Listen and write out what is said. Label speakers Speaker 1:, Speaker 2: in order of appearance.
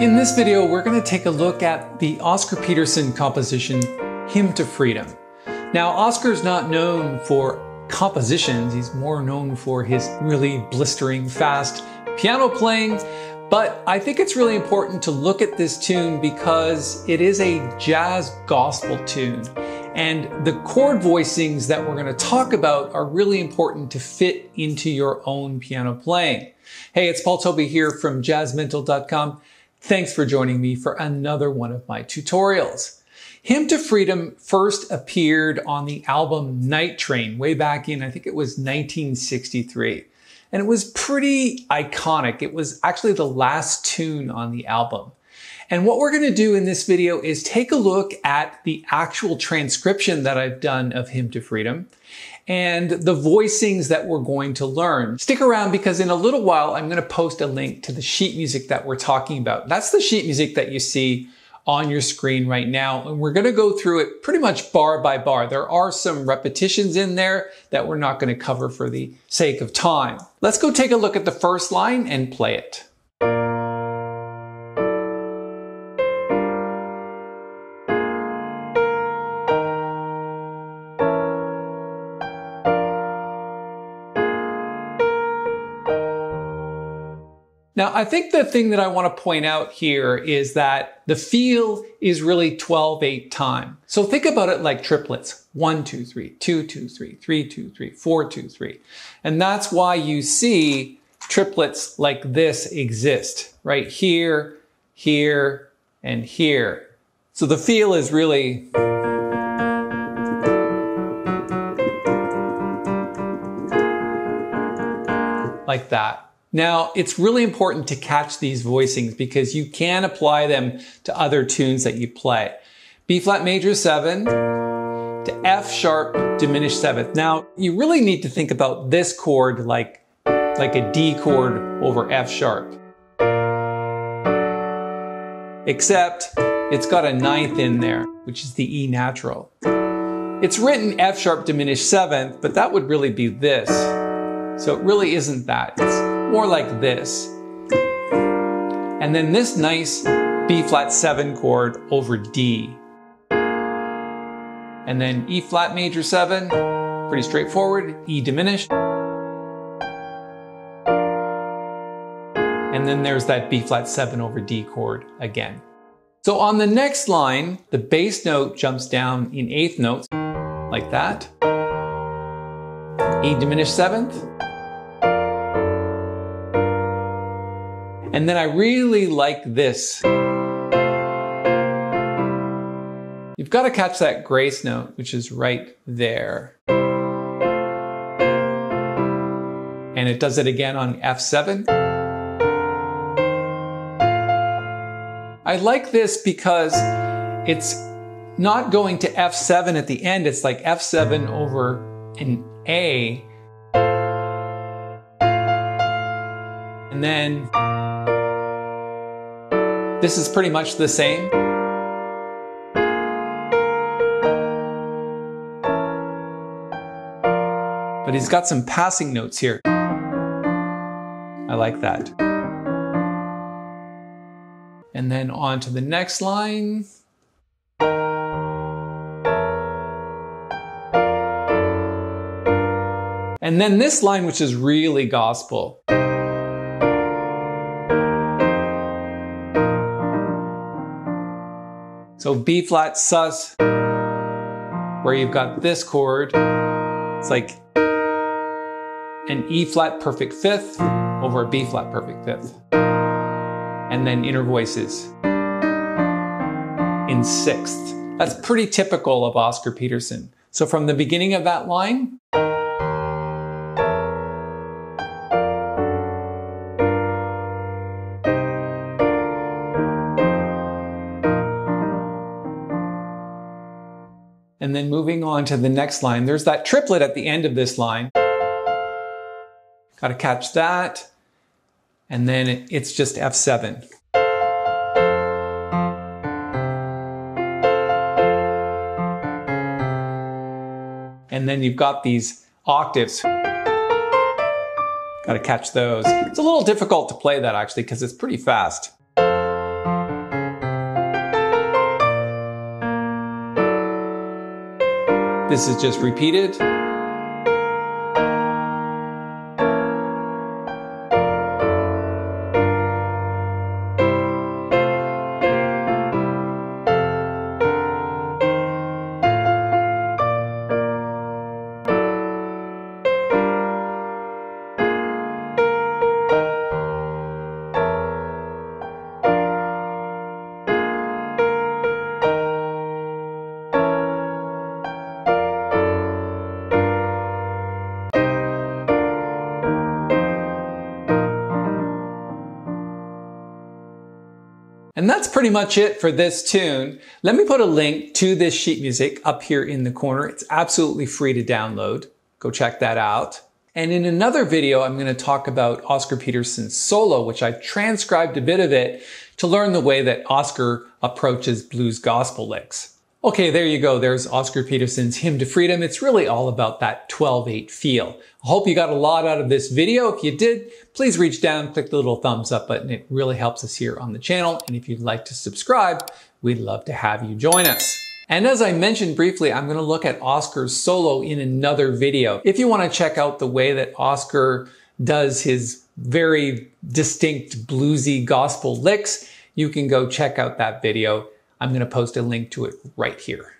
Speaker 1: In this video, we're going to take a look at the Oscar Peterson composition, Hymn to Freedom. Now, Oscar's not known for compositions, he's more known for his really blistering fast piano playing, but I think it's really important to look at this tune because it is a jazz gospel tune. And the chord voicings that we're going to talk about are really important to fit into your own piano playing. Hey, it's Paul Tobey here from jazzmental.com. Thanks for joining me for another one of my tutorials. Hymn to Freedom first appeared on the album Night Train way back in, I think it was 1963. And it was pretty iconic. It was actually the last tune on the album. And what we're going to do in this video is take a look at the actual transcription that I've done of Hymn to Freedom and the voicings that we're going to learn. Stick around because in a little while I'm going to post a link to the sheet music that we're talking about. That's the sheet music that you see on your screen right now, and we're going to go through it pretty much bar by bar. There are some repetitions in there that we're not going to cover for the sake of time. Let's go take a look at the first line and play it. Now, I think the thing that I want to point out here is that the feel is really 12/8 time. So think about it like triplets. 1, 2, 3, 2, 2, 3, 3, 2, 3, 4, 2, 3. And that's why you see triplets like this exist, right? Here, here, and here. So the feel is really like that. Now, it's really important to catch these voicings because you can apply them to other tunes that you play. B flat major 7 to F sharp diminished 7th. Now, you really need to think about this chord like a D chord over F sharp. Except it's got a 9th in there, which is the E natural. It's written F sharp diminished 7th, but that would really be this. So it really isn't that. It's more like this. And then this nice B flat 7 chord over D. And then E flat major 7, pretty straightforward, E diminished. And then there's that B flat 7 over D chord again. So on the next line, the bass note jumps down in 8th notes, like that. E diminished 7th. And then I really like this. You've got to catch that grace note, which is right there. And it does it again on F7. I like this because it's not going to F7 at the end. It's like F7 over an A. And then this is pretty much the same. But he's got some passing notes here. I like that. And then on to the next line. And then this line, which is really gospel. So B flat sus, where you've got this chord, it's like an E flat perfect 5th over a B flat perfect 5th. And then inner voices in 6th. That's pretty typical of Oscar Peterson. So from the beginning of that line, and then moving on to the next line, there's that triplet at the end of this line. Got to catch that. And then it's just F7. And then you've got these octaves. Got to catch those. It's a little difficult to play that actually because it's pretty fast. This is just repeated. And that's pretty much it for this tune. Let me put a link to this sheet music up here in the corner. It's absolutely free to download. Go check that out. And in another video, I'm going to talk about Oscar Peterson's solo, which I've transcribed a bit of it to learn the way that Oscar approaches blues gospel licks. Okay, there you go. There's Oscar Peterson's Hymn to Freedom. It's really all about that 12/8 feel. I hope you got a lot out of this video. If you did, please reach down, click the little thumbs up button. It really helps us here on the channel. And if you'd like to subscribe, we'd love to have you join us. And as I mentioned briefly, I'm going to look at Oscar's solo in another video. If you want to check out the way that Oscar does his very distinct bluesy gospel licks, you can go check out that video. I'm going to post a link to it right here.